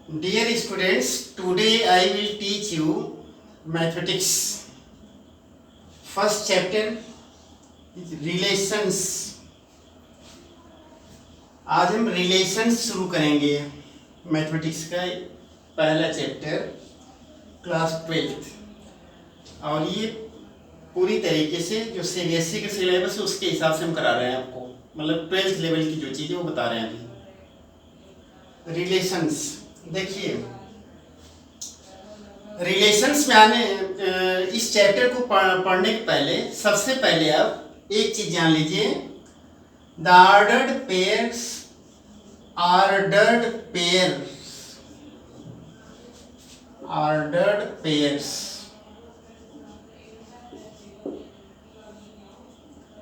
Dear students, today I will teach you mathematics. First chapter is relations. आज हम relations शुरू करेंगे mathematics का पहला चैप्टर क्लास 12th और ये पूरी तरीके से जो सीबीएसई का सिलेबस है उसके हिसाब से हम करा रहे हैं आपको, मतलब 12th लेवल की जो चीज़ें वो बता रहे हैं अभी। रिलेशंस देखिए, रिलेशंस में आने इस चैप्टर को पढ़ने के पहले सबसे पहले आप एक चीज जान लीजिए, the ordered pairs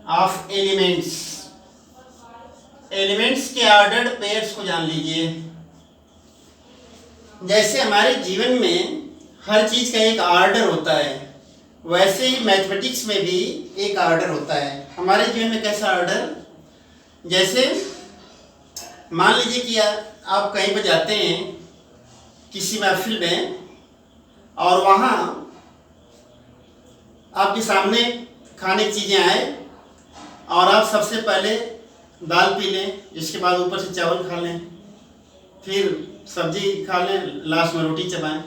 of elements के ऑर्डर्ड पेयर्स को जान लीजिए। जैसे हमारे जीवन में हर चीज का एक ऑर्डर होता है, वैसे ही मैथमेटिक्स में भी एक ऑर्डर होता है। हमारे जीवन में कैसा ऑर्डर, जैसे मान लीजिए कि आप कहीं पर जाते हैं किसी महफिल में और वहाँ आपके सामने खाने की चीज़ें आए और आप सबसे पहले दाल पी लें, इसके बाद ऊपर से चावल खा लें, फिर सब्जी खा लें, लास्ट में रोटी चबाएं।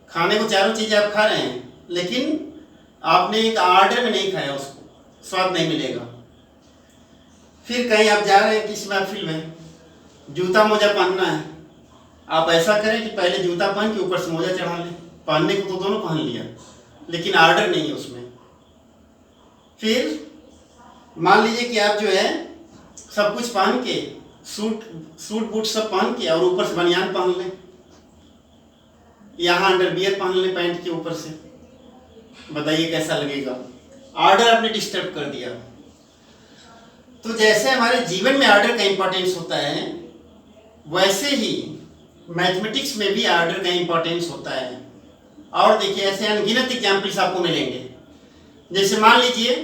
खाने को चारों चीज़ें आप खा रहे हैं, लेकिन आपने एक ऑर्डर में नहीं खाया, उसको स्वाद नहीं मिलेगा। फिर कहीं आप जा रहे हैं किसी महफिल में, जूता मोजा पहनना है, आप ऐसा करें कि पहले जूता पहन के ऊपर से मोजा चढ़ा लें। पहनने को तो दोनों पहन लिया, लेकिन ऑर्डर नहीं है उसमें। फिर मान लीजिए कि आप जो है सब कुछ पहन के सूट बूट सब पहन के और ऊपर से बनियान पहन लें, यहाँ अंडरवियर पहन लें पैंट के ऊपर से, बताइए कैसा लगेगा। ऑर्डर आपने डिस्टर्ब कर दिया। तो जैसे हमारे जीवन में ऑर्डर का इंपॉर्टेंस होता है, वैसे ही मैथमेटिक्स में भी ऑर्डर का इंपॉर्टेंस होता है। और देखिए ऐसे अनगिनत एग्जाम्पल्स आपको मिलेंगे। जैसे मान लीजिए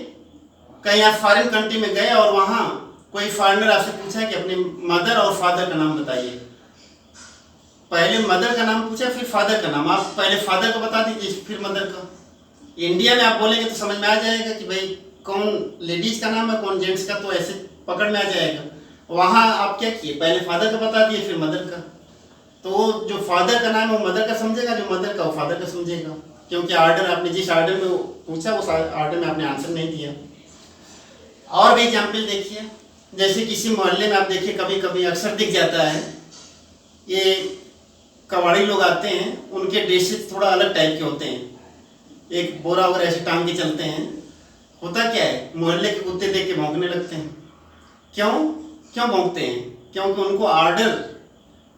कहीं आप फॉरेन कंट्री में गए और वहाँ कोई फॉरेनर आपसे पूछा कि अपने मदर और फादर का नाम बताइए। पहले मदर का नाम पूछा, फिर फादर का नाम। आप पहले फादर का बता दीजिए, फिर मदर का। इंडिया में आप बोलेंगे तो समझ में आ जाएगा कि भाई कौन लेडीज का नाम है, कौन जेंट्स का, तो ऐसे पकड़ में आ जाएगा। वहाँ आप क्या किए, पहले फादर का बता दिए, फिर मदर का। तो वो जो फादर का नाम है वो मदर का समझेगा, जो मदर का वो फादर का समझेगा, क्योंकि ऑर्डर आपने जिस ऑर्डर में पूछा उस ऑर्डर में आपने आंसर नहीं दिया। और भी एग्जाम्पल देखिए, जैसे किसी मोहल्ले में आप देखिए कभी कभी अक्सर दिख जाता है, ये कबाड़ी लोग आते हैं, उनके ड्रेसेस थोड़ा अलग टाइप के होते हैं, एक बोरा वगैरह ऐसे टांग के चलते हैं। होता क्या है, मोहल्ले के कुत्ते देख के भौंकने लगते हैं। क्यों भौंकते हैं? क्योंकि उनको ऑर्डर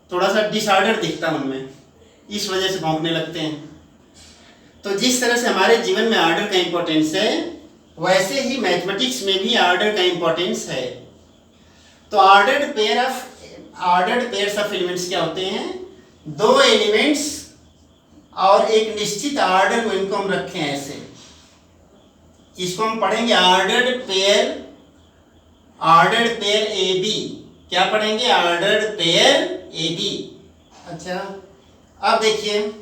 थोड़ा सा डिसऑर्डर दिखता है उनमें, इस वजह से भौंकने लगते हैं। तो जिस तरह से हमारे जीवन में ऑर्डर का इंपॉर्टेंस है, वैसे ही मैथमेटिक्स में भी ऑर्डर का इंपॉर्टेंस है। तो ऑर्डर्ड पेयर्स ऑफ एलिमेंट्स क्या होते हैं? दो एलिमेंट्स और एक निश्चित ऑर्डर में इनको हम रखें ऐसे, इसको हम पढ़ेंगे ऑर्डर्ड पेयर ए बी। क्या पढ़ेंगे? Ordered pair A B. अच्छा, अब देखिए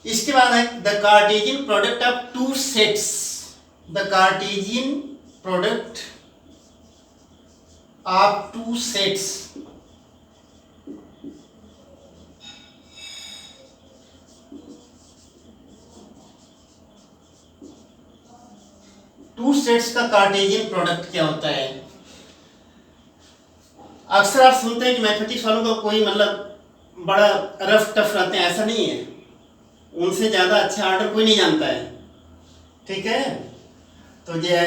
इसके बाद है the cartesian product of two sets. The cartesian product of two sets. Two sets का कार्टेशियन प्रोडक्ट क्या होता है? अक्सर आप सुनते हैं कि मैथमेटिक्स वालों का कोई मतलब बड़ा रफ टफ रहते हैं, ऐसा नहीं है। उनसे ज़्यादा अच्छा ऑर्डर कोई नहीं जानता है, ठीक है। तो ये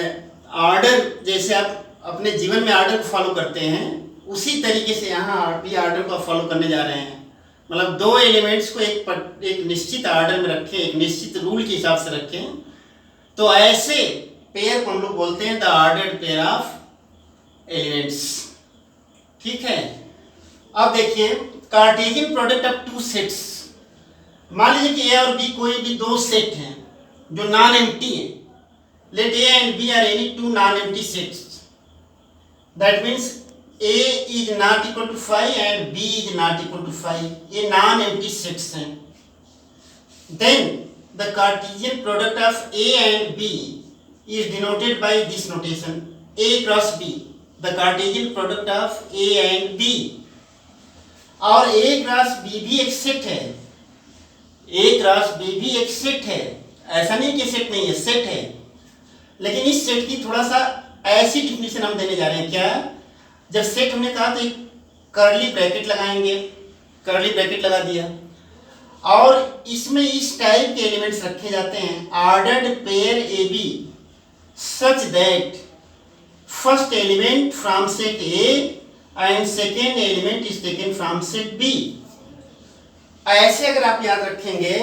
ऑर्डर, जैसे आप अपने जीवन में ऑर्डर को फॉलो करते हैं, उसी तरीके से यहाँ भी ऑर्डर को फॉलो करने जा रहे हैं। मतलब दो एलिमेंट्स को एक निश्चित ऑर्डर में रखें, एक निश्चित रूल के हिसाब से रखें, तो ऐसे पेयर को हम लोग बोलते हैं the ordered pair of elements, ठीक है। अब देखिए Cartesian product of two sets. मान लीजिए कि ए और बी कोई भी दो सेट हैं जो नॉन एम्प्टी हैं। Let A and B are any two non empty sets. That means A is not equal to 5 and B is not equal to 5, ये नॉन एम्प्टी सेट्स हैं. Then the Cartesian product of A and B is denoted by this notation, A cross B, the Cartesian product of A and B. और A cross B भी एक set है, A cross B भी एक set है, ऐसा नहीं कि सेट नहीं है, सेट है. लेकिन इस सेट की थोड़ा सा ऐसी डिफिनेशन हम देने जा रहे हैं. क्या, जब सेट हमने कहा तो एक कर्ली ब्रैकेट लगाएंगे, कर्ली ब्रैकेट लगा दिया और इसमें इस टाइप के एलिमेंट्स रखे जाते हैं, ordered pair A B such that first element from set A and second element is taken from set B. ऐसे अगर आप याद रखेंगे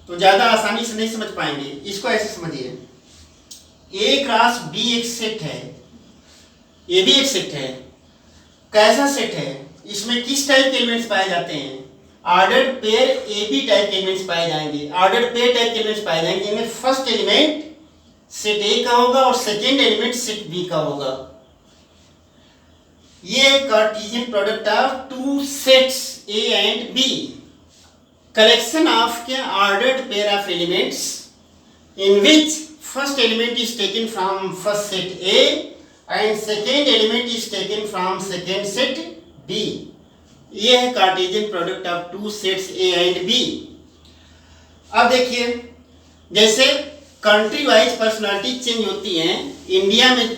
तो ज्यादा आसानी से नहीं समझ पाएंगे. इसको ऐसे समझिए, ए क्रॉस बी एक सेट है, ये भी एक सेट है. कैसा सेट है, इसमें किस टाइप के एलिमेंट्स पाए जाते हैं, ordered pair A B type के एलिमेंट्स पाए जाएंगे, ऑर्डर्ड पेयर टाइप के एलिमेंट्स पाए जाएंगे. इनमें फर्स्ट एलिमेंट सेट ए का होगा और सेकेंड एलिमेंट सेट बी का होगा. ये Cartesian product of two sets A and B, collection of क्या, ordered pair of elements in which first element is taken from first set A and second element is taken from second set B. ये है Cartesian product of two sets A and B. अब देखिए, जैसे country wise personality change होती हैं, India में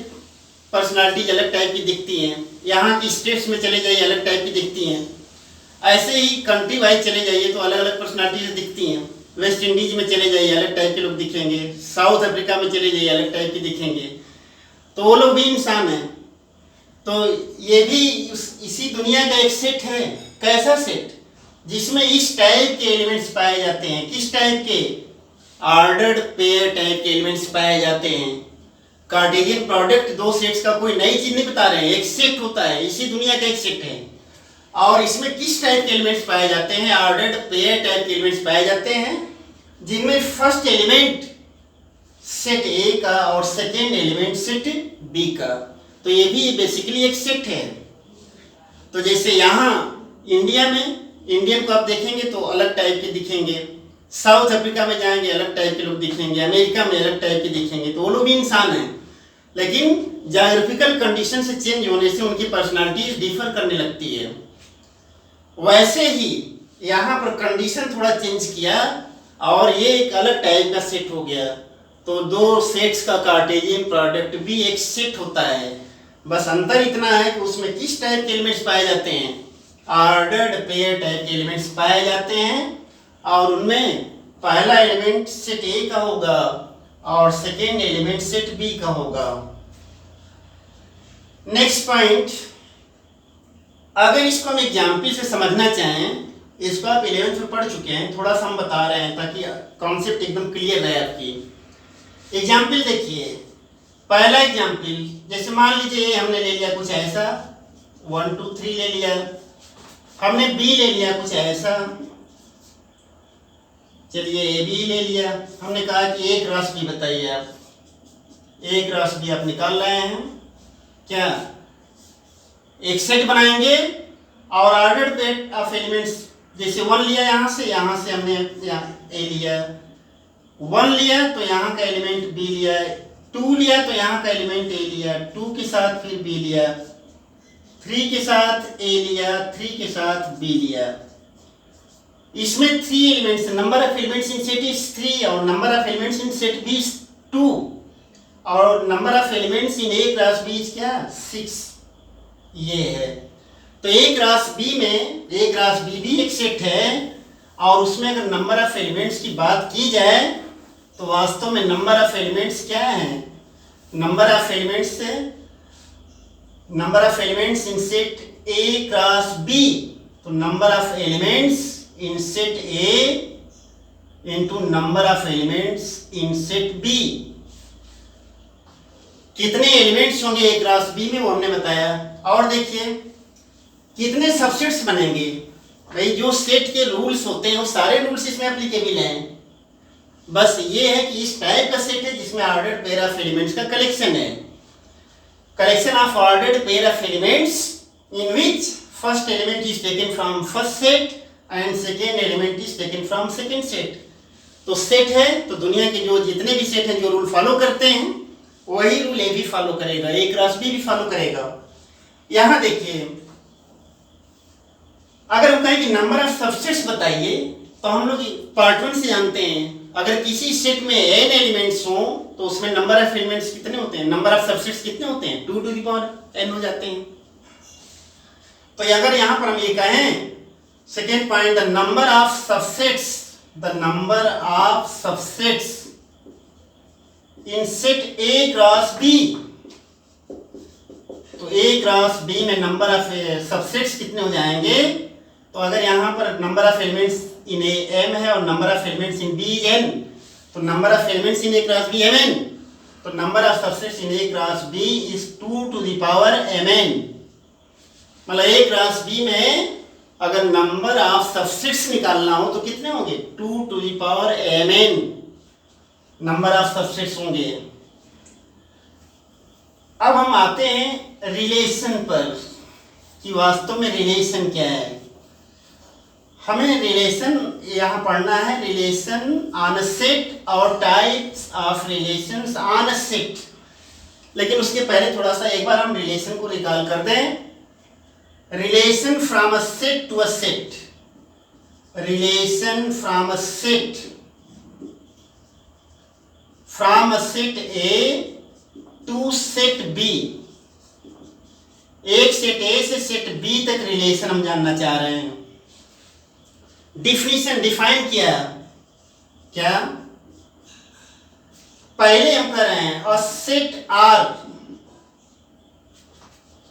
personalities अलग type की दिखती हैं, यहाँ की स्टेट्स में चले जाइए अलग टाइप की दिखती हैं. ऐसे ही कंट्री वाइज चले जाइए तो अलग अलग पर्सनालिटीज दिखती हैं. वेस्ट इंडीज में चले जाइए अलग टाइप के लोग दिखेंगे, साउथ अफ्रीका में चले जाइए अलग टाइप के दिखेंगे. तो वो लोग भी इंसान हैं. तो ये भी इसी दुनिया का एक सेट है. कैसा सेट, जिसमें इस टाइप के एलिमेंट्स पाए जाते हैं. किस टाइप के, ऑर्डर्ड पेयर टाइप के एलिमेंट्स पाए जाते हैं. कार्टेशियन प्रोडक्ट दो सेट्स का कोई नई चीज नहीं बता रहे हैं, एक सेट होता है, इसी दुनिया का एक सेट है. और इसमें किस टाइप के एलिमेंट्स पाए जाते हैं, ऑर्डर्ड पेयर टाइप के एलिमेंट्स पाए जाते हैं, जिनमें फर्स्ट एलिमेंट सेट ए का और सेकेंड एलिमेंट सेट बी का. तो ये भी बेसिकली एक सेट है. तो जैसे यहाँ इंडिया में, इंडियन को आप देखेंगे तो अलग टाइप के दिखेंगे, साउथ अफ्रीका में जाएंगे अलग टाइप के लोग दिखेंगे, अमेरिका में अलग टाइप के दिखेंगे. तो वो लोग भी इंसान हैं, लेकिन ज्योग्राफिकल कंडीशन से चेंज होने से उनकी पर्सनालिटीज डिफर करने लगती है. वैसे ही यहाँ पर कंडीशन थोड़ा चेंज किया और ये एक अलग टाइप का सेट हो गया. तो दो सेट्स का कार्टेशियन प्रोडक्ट भी एक सेट होता है. बस अंतर इतना है कि उसमें किस टाइप के एलिमेंट्स पाए जाते हैं, ऑर्डर्ड पेयर टाइप के एलिमेंट्स पाए जाते हैं और उनमें पहला एलिमेंट सेट ए का होगा और सेकेंड एलिमेंट सेट बी का होगा. नेक्स्ट पॉइंट, अगर इसको हम एग्जाम्पल से समझना चाहें, इसको आप 11th में पढ़ चुके हैं, थोड़ा सा हम बता रहे हैं ताकि कॉन्सेप्ट एकदम क्लियर रहे आपकी. एग्जाम्पल देखिए, पहला एग्जाम्पल, जैसे मान लीजिए हमने ले लिया कुछ ऐसा, 1 2 3 ले लिया, हमने बी ले लिया कुछ ऐसा, चलिए ए बी ले लिया. हमने कहा कि ए क्रॉस बी बताइए आप, ए क्रॉस बी आप निकाल रहे हैं. क्या, एक सेट बनाएंगे और ऑर्डर्ड पेयर ऑफ एलिमेंट्स, जैसे 1 लिया यहाँ से हमने ए लिया, 1 लिया तो यहाँ का एलिमेंट बी लिया, 2 लिया तो यहाँ का एलिमेंट ए लिया, 2 के साथ फिर बी लिया, 3 के साथ ए लिया, 3 के साथ बी लिया. इसमें 3 elements, number of elements in set is 3 और number of elements in set B is 2 और number of elements in A cross B is क्या, 6. ये है. तो ए क्रॉस बी में, ए क्रॉस बी भी एक सेट है और उसमें अगर नंबर ऑफ एलिमेंट्स की बात की जाए तो वास्तव में नंबर ऑफ एलिमेंट्स क्या है, number of elements in set A cross B. तो number of elements in set A into number of elements in set B. कितने एलिमेंट्स होंगे ए क्रॉस बी में वो हमने बताया. और देखिए कितने सबसेट्स बनेंगे. भाई जो सेट के रूल्स होते हैं वो सारे रूल्स इसमें एप्लीकेबल हैं. बस ये है कि इस टाइप का सेट है जिसमें ऑर्डर्ड पेयर ऑफ एलिमेंट्स का कलेक्शन है. collection of ordered pair of elements in which first element is taken from first set and second element is taken from second set. तो सेट है तो दुनिया के जो जितने भी सेट हैं जो रूल फॉलो करते हैं वही रूल ए भी फॉलो करेगा, ए क्रॉस बी भी फॉलो करेगा। यहाँ देखिए, अगर हम कहें कि नंबर ऑफ सबसेट्स बताइए तो हम लोग पार्ट 1 से जानते हैं, अगर किसी सेट में n एलिमेंट्स हो तो उसमें नंबर ऑफ एलिमेंट्स कितने होते हैं, नंबर ऑफ सबसेट्स कितने होते हैं, 2 to the power n हो जाते हैं। तो अगर यहां पर हम ये कहें second point, the number of subsets in set A cross B, तो A क्रॉस B में नंबर ऑफ सबसेट्स कितने हो जाएंगे। तो अगर यहाँ पर number of elements in A m है और number of elements in B n, तो number of elements in A cross B mn, तो number of subsets in A cross B is 2 to the power mn। मतलब A cross B में अगर number of subsets निकालना हो तो कितने होंगे, 2 to the power mn number of subsets होंगे। अब हम आते हैं रिलेशन पर कि वास्तव में रिलेशन क्या है। हमें रिलेशन यहाँ पढ़ना है, रिलेशन ऑन अ सेट और types of relations on a set. लेकिन उसके पहले थोड़ा सा एक बार हम रिलेशन को रिकॉल कर दें। Relation from a set to a set, relation from a set A to set B, एक सेट A से सेट B तक रिलेशन हम जानना चाह रहे हैं। डिफिनीशन डिफाइन किया क्या, पहले हम कर रहे हैं a set R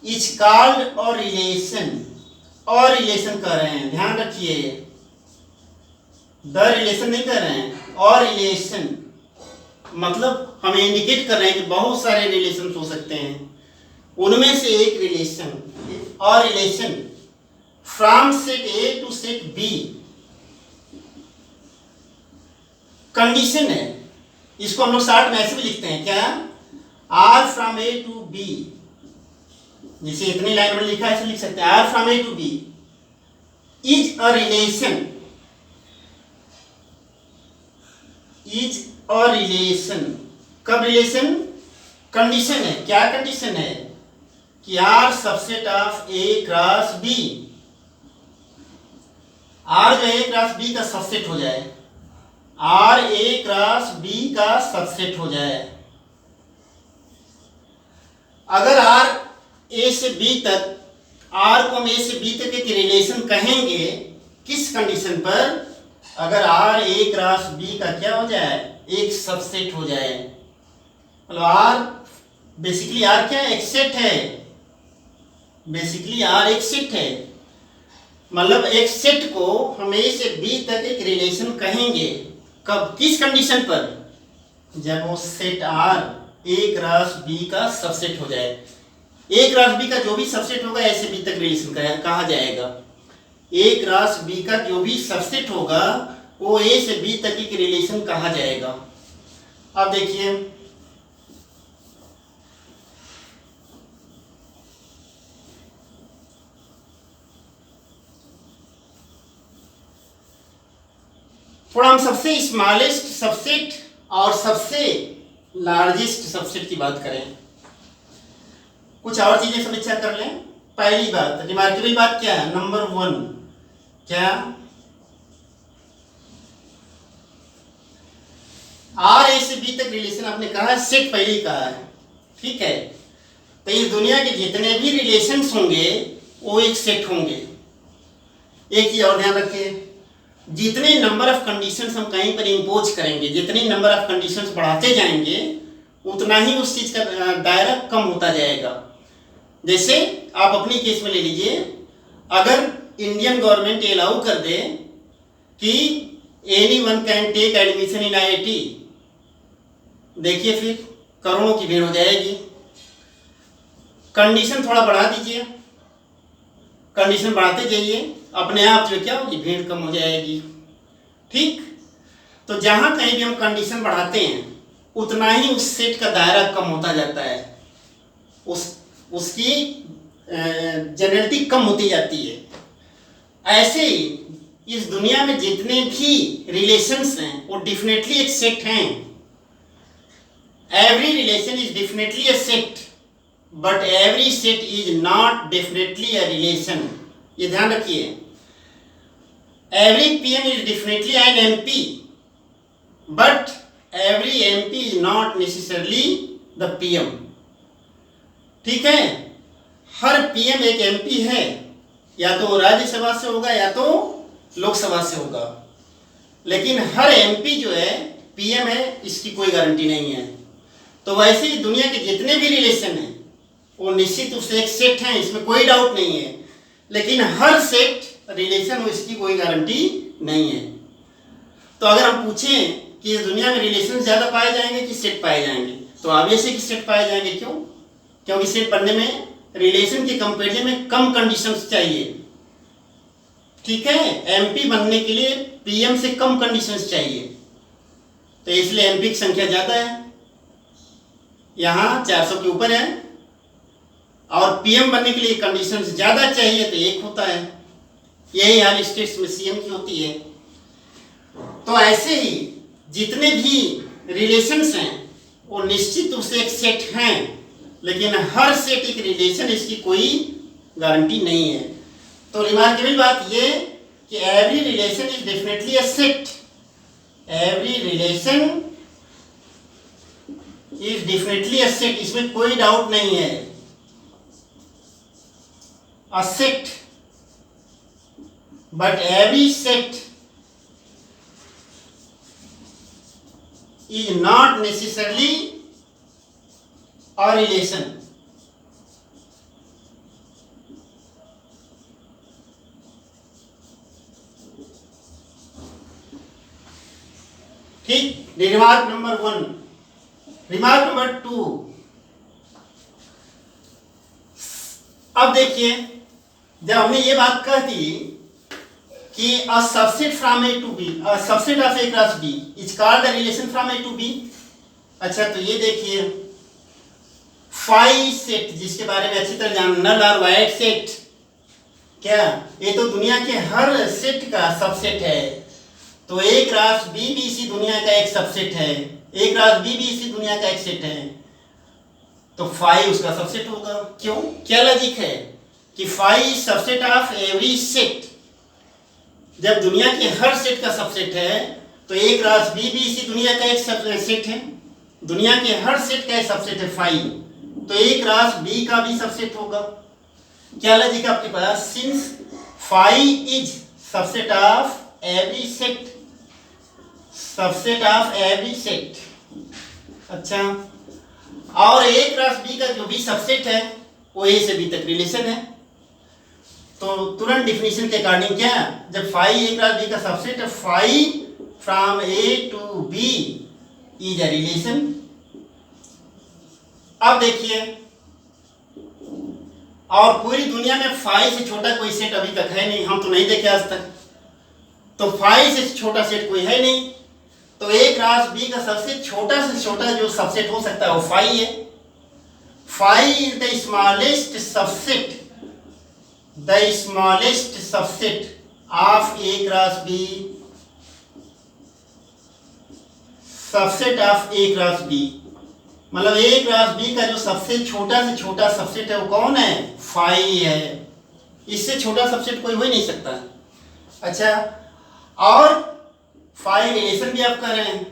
is called और रिलेशन कर रहे हैं, ध्यान रखिए, द रिलेशन नहीं कर रहे हैं, और रिलेशन मतलब हमें इंडिकेट कर रहे हैं कि बहुत सारे रिलेशन हो सकते हैं, उनमें से एक रिलेशन और relation from set A to set B condition है। इसको हम लोग शॉर्ट में ऐसे भी लिखते हैं क्या, R from A to B, जैसे इतनी लाइन में लिखा है ऐसे लिख सकते हैं, R from A to B is a relation, कब रिलेशन, कंडीशन है, क्या कंडीशन है कि R subset of A cross B, R जो A क्रॉस B का सबसेट हो जाए, R A क्रॉस B का सबसेट हो जाए। अगर R A से B तक, R को हम A से B तक एक रिलेशन कहेंगे, किस कंडीशन पर, अगर R A क्रॉस B का क्या हो जाए, एक सबसेट हो जाए। मतलब R बेसिकली R क्या है, एक सेट है, बेसिकली R एक सेट है। मतलब एक सेट को हम A से B तक एक रिलेशन कहेंगे, कब, किस कंडीशन पर, जब वो set R A cross B का सबसेट हो जाए। A क्रॉस B का जो भी सबसेट होगा A से B तक रिलेशन कहा जाएगा। A क्रॉस B का जो भी सबसेट होगा वो A से B तक एक रिलेशन कहा जाएगा। अब देखिए, थोड़ा हम सबसे स्मॉलेस्ट सबसेट और सबसे लार्जेस्ट सबसेट की बात करें, कुछ और चीजें समीक्षा कर लें। पहली बात, रिमार्केबल बात क्या है, नंबर 1 क्या, R A से B तक रिलेशन आपने कहा है, सेट पहले ही कहा है, ठीक है। तो इस दुनिया के जितने भी रिलेशंस होंगे वो एक सेट होंगे। एक चीज और ध्यान रखिए, जितने नंबर ऑफ कंडीशंस हम कहीं पर इंपोज करेंगे, जितने नंबर ऑफ कंडीशंस बढ़ाते जाएंगे उतना ही उस चीज का दायरा कम होता जाएगा। जैसे आप अपनी केस में ले लीजिए, अगर इंडियन गवर्नमेंट अलाउ कर दे कि anyone can take admission in IIT, देखिए फिर करोड़ों की भीड़ हो जाएगी। कंडीशन थोड़ा बढ़ा दीजिए, कंडीशन बढ़ाते जाइए, अपने आप जो क्या होगी, भीड़ कम हो जाएगी, ठीक। तो जहां कहीं भी हम कंडीशन बढ़ाते हैं उतना ही उस सेट का दायरा कम होता जाता है, उस उसकी जनरलिटी कम होती जाती है। ऐसे ही इस दुनिया में जितने भी रिलेशंस हैं वो डेफिनेटली एक सेट हैं। Every relation is definitely a set, but every set is not definitely a relation. ये ध्यान रखिए। Every PM is definitely an MP, but every MP is not necessarily the PM. ठीक है, हर PM एक MP है, या तो राज्यसभा से होगा या तो लोकसभा से होगा, लेकिन हर एमपी जो है पीएम है, इसकी कोई गारंटी नहीं है। तो वैसे ही दुनिया के जितने भी रिलेशन हैं वो निश्चित रूप से एक सेट हैं, इसमें कोई डाउट नहीं है, लेकिन हर सेट रिलेशन हो इसकी कोई गारंटी नहीं है। तो अगर हम पूछें कि इस दुनिया में रिलेशन ज़्यादा पाए जाएंगे कि सेट पाए जाएंगे, तो ऑब्वियसली कि सेट पाए जाएंगे। क्यों? क्योंकि सेट बनने में रिलेशन के कंपेरिजन में कम कंडीशंस चाहिए। ठीक है, एमपी बनने के लिए पीएम से कम कंडीशंस चाहिए, तो इसलिए एमपी की संख्या ज़्यादा है, यहाँ 400 के ऊपर है, और पीएम बनने के लिए कंडीशंस ज़्यादा चाहिए तो एक होता है। यही हाल स्टेट्स में सीएम की होती है। तो ऐसे ही जितने भी रिलेशंस हैं वो निश्चित रूप से एक सेट हैं, लेकिन हर सेट एक रिलेशन, इसकी कोई गारंटी नहीं है। तो रिमार्केबल बात ये कि every relation is definitely a set. Every relation is definitely a set, इसमें कोई डाउट नहीं है। A set, but every set is not necessarily a relation. ठीक, रिमार्क नंबर 1। रिमार्क नंबर 2, अब देखिए, जब हमने ये बात कह दी कि a subset from A to B, a subset of A cross B is called the relation from A to B। अच्छा, तो ये देखिए फाई सेट, जिसके बारे में अच्छी तरह जान, नल और वाइड सेट, क्या ये तो दुनिया के हर सेट का सबसेट है। तो A क्रॉस B भी इसी दुनिया का एक सबसेट है, A क्रॉस B भी इसी दुनिया का एक सेट है, तो फाई उसका सबसेट होगा। क्यों? क्या लॉजिक है कि phi subset of every set. जब दुनिया के हर सेट का सबसेट है तो A क्रॉस B भी इसी दुनिया का एक सेट है, दुनिया के हर सेट का एक सबसेट है फाई, तो A क्रॉस B का भी सबसेट होगा। क्या लॉजिक आपके पास? Since phi is subset of every set, subset of every set. अच्छा, और A क्रॉस B का जो भी सबसेट है वो A से B तक रिलेशन है। तो तुरंत डिफिनीशन के अकॉर्डिंग क्या, जब फाई A क्रॉस B का सबसेट है, phi from A to B is a relation. अब देखिए, और पूरी दुनिया में फाई से छोटा कोई सेट अभी तक है नहीं, हम तो नहीं देखे आज तक, तो फाई से छोटा सेट कोई है नहीं, तो A क्रॉस B का सबसे छोटा से छोटा जो सबसेट हो सकता है वो फाई है। Phi is the smallest subset, the smallest subset of A cross B, subset of A cross B, मतलब A क्रॉस B का जो सबसे छोटा से छोटा सबसेट है वो कौन है? फाई है। इससे छोटा सबसेट कोई हो ही नहीं सकता। अच्छा, और फाई रिलेशन भी आप कर रहे हैं,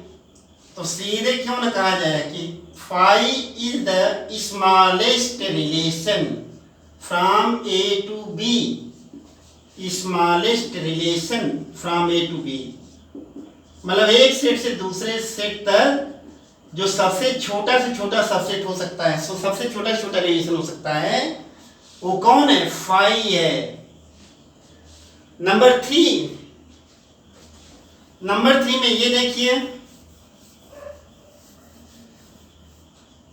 तो सीधे क्यों ना कहा जाए कि phi is the smallest relation from A to B, smallest relation from A to B, मतलब एक सेट से दूसरे सेट तक जो सबसे छोटा से छोटा सबसेट हो सकता है, सो सबसे छोटा से छोटा रिलेशन हो सकता है, वो कौन है? फाई है। नंबर 3 में ये देखिए,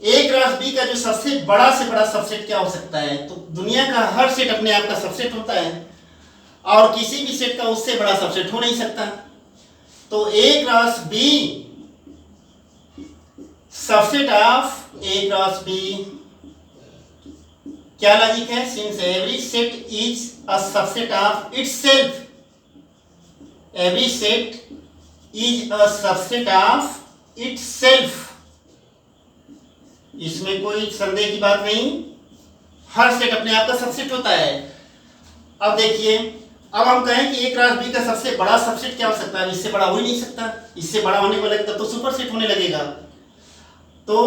A क्रॉस B का जो सबसे बड़ा से बड़ा सबसेट क्या हो सकता है? तो दुनिया का हर सेट अपने आप का सबसेट होता है, और किसी भी सेट का उससे बड़ा सबसेट हो नहीं सकता। तो A cross B subset of A cross B क्या लॉजिक है? Since every set is a subset of itself, every set is a subset of itself, इसमें कोई संदेह की बात नहीं, हर सेट अपने आप का सबसेट होता है। अब देखिए, अब हम कहें कि ए क्रॉस बी का सबसे बड़ा सबसेट क्या हो सकता है? इससे बड़ा हो ही नहीं सकता, इससे बड़ा होने को लगता तो सुपर सेट होने लगेगा। तो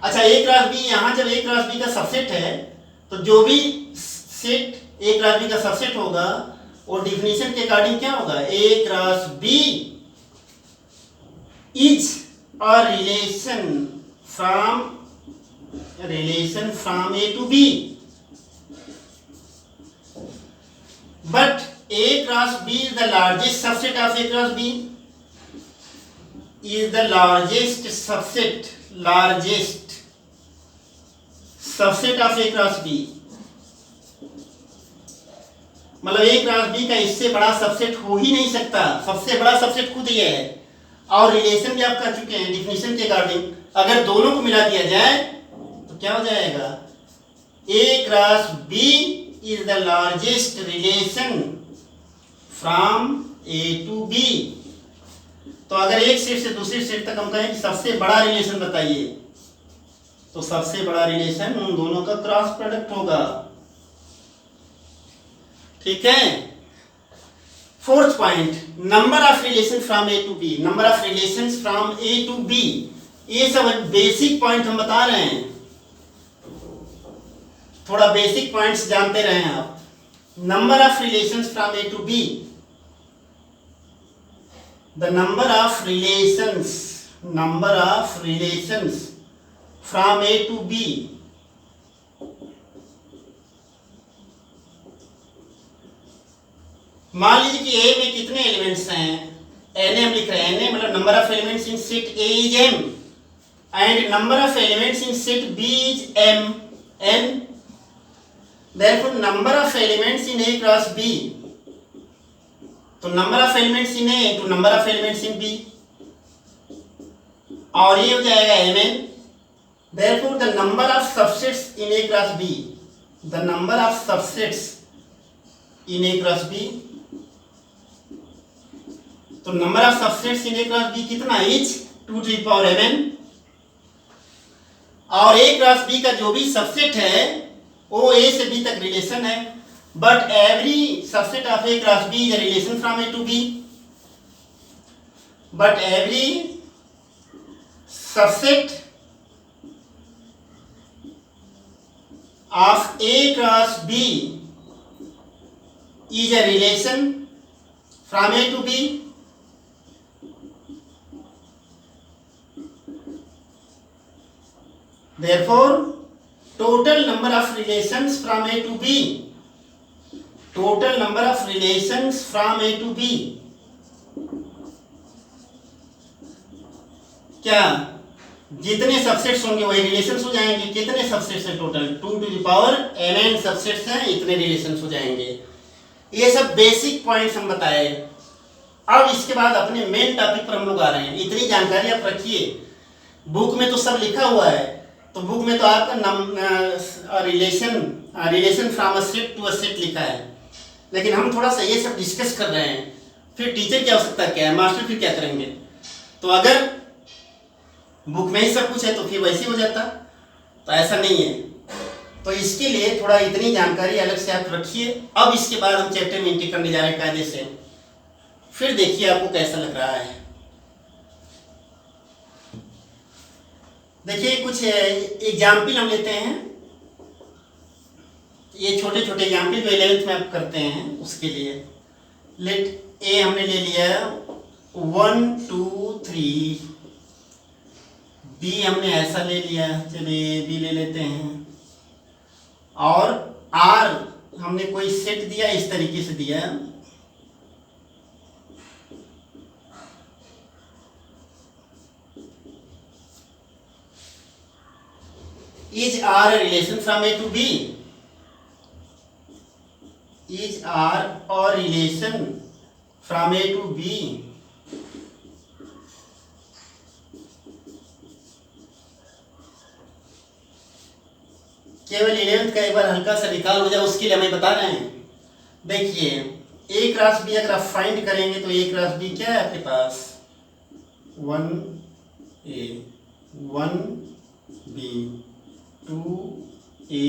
अच्छा, ए क्रॉस बी, यहाँ जब ए क्रॉस बी का सबसेट है तो जो भी सेट ए क्रॉस बी का सबसेट होगा वो डिफिनीशन के अकॉर्डिंग क्या होगा? A cross B is a relation from A to B, but A cross B is the largest subset of A cross B, is the largest subset of A cross B, मतलब A cross B का इससे बड़ा subset हो ही नहीं सकता, सबसे बड़ा subset खुद ये है। और रिलेशन भी आप कर चुके हैं डिफिनीशन के अकॉर्डिंग, अगर दोनों को मिला दिया जाए तो क्या हो जाएगा? A cross B is the largest relation from A to B। तो अगर एक सेट से दूसरे सेट तक हम कहें कि सबसे बड़ा रिलेशन बताइए, तो सबसे बड़ा रिलेशन उन दोनों का क्रॉस प्रोडक्ट होगा। ठीक है। Fourth point, number of relation from A to B, number of relations from A to B, ये सब बेसिक पॉइंट हम बता रहे हैं, थोड़ा बेसिक पॉइंट्स जानते रहे आप। Number of relations from A to B, the number of relations from A to B, मान लीजिए कि ए में कितने एलिमेंट्स हैं? एन हम लिख रहे हैं, एन मतलब number of elements in set A is m and number of elements in set B is m n. Therefore, number of elements in A cross B, तो number of elements in A to number of elements in B, और ये हो जाएगा Mn। Therefore, the number of subsets in A cross B, the number of subsets in A cross B, तो number of subsets in A cross B कितना? Is 2 to the power Mn। और A cross B का जो भी subset है वो ए से B तक रिलेशन है, but every subset of A cross B is a relation from A to B, but every subset of A cross B is a relation from A to B, therefore total number of relations from A to B, total number of relations from A to B, क्या जितने subsets होंगे वही relations हो जाएंगे। कितने subsets हैं total? 2 to the power mn subsets हैं, इतने रिलेशंस हो जाएंगे। ये सब बेसिक पॉइंट्स हम बताए। अब इसके बाद अपने मेन टॉपिक पर हम लोग आ रहे हैं। इतनी जानकारी आप रखिए, बुक में तो सब लिखा हुआ है, तो बुक में तो आपका relation from a set to a set लिखा है, लेकिन हम थोड़ा सा ये सब डिस्कस कर रहे हैं। फिर टीचर की आवश्यकता क्या है, मास्टर फिर क्या करेंगे? तो अगर बुक में ही सब कुछ है तो फिर वैसे हो जाता, तो ऐसा नहीं है। तो इसके लिए थोड़ा इतनी जानकारी अलग से आप रखिए। अब इसके बाद हम चैप्टर में एंट्री करने जा रहे हैं कायदे से, फिर देखिए आपको कैसा लग रहा है। देखिए कुछ एग्जाम्पल हम लेते हैं, ये छोटे छोटे एग्जाम्पल जो 11th में आप करते हैं उसके लिए। लेट ए हमने ले लिया 1 2 3, बी हमने ऐसा ले लिया, चलिए बी ले लेते हैं, और आर हमने कोई सेट दिया, इस तरीके से दिया, is R a relation from A to B? Is R a relation from A to B? केवल 11th का एक बार हल्का सा रिकॉल हो जाए उसके लिए हमें बता रहे हैं। देखिए ए क्रॉस बी अगर आप फाइंड करेंगे तो ए क्रॉस बी क्या है आपके पास 1A 1B 2A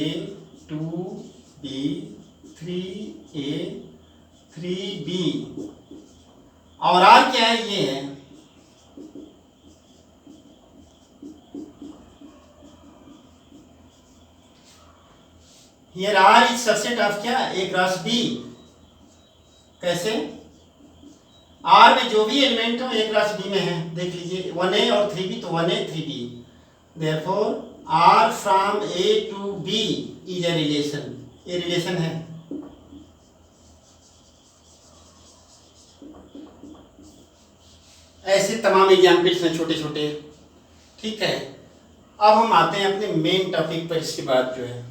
2B 3A 3B और आर क्या है ये है Here R is subset of क्या A क्रॉस B। कैसे R में जो भी एलिमेंट हो A क्रॉस B में है, देख लीजिए 1A और 3B तो 1A 3B, therefore R from A to B is a relation, ये रिलेशन है। ऐसे तमाम एग्जाम्पल्स हैं छोटे छोटे। ठीक है, अब हम आते हैं अपने मेन टॉपिक पर इसके बाद जो है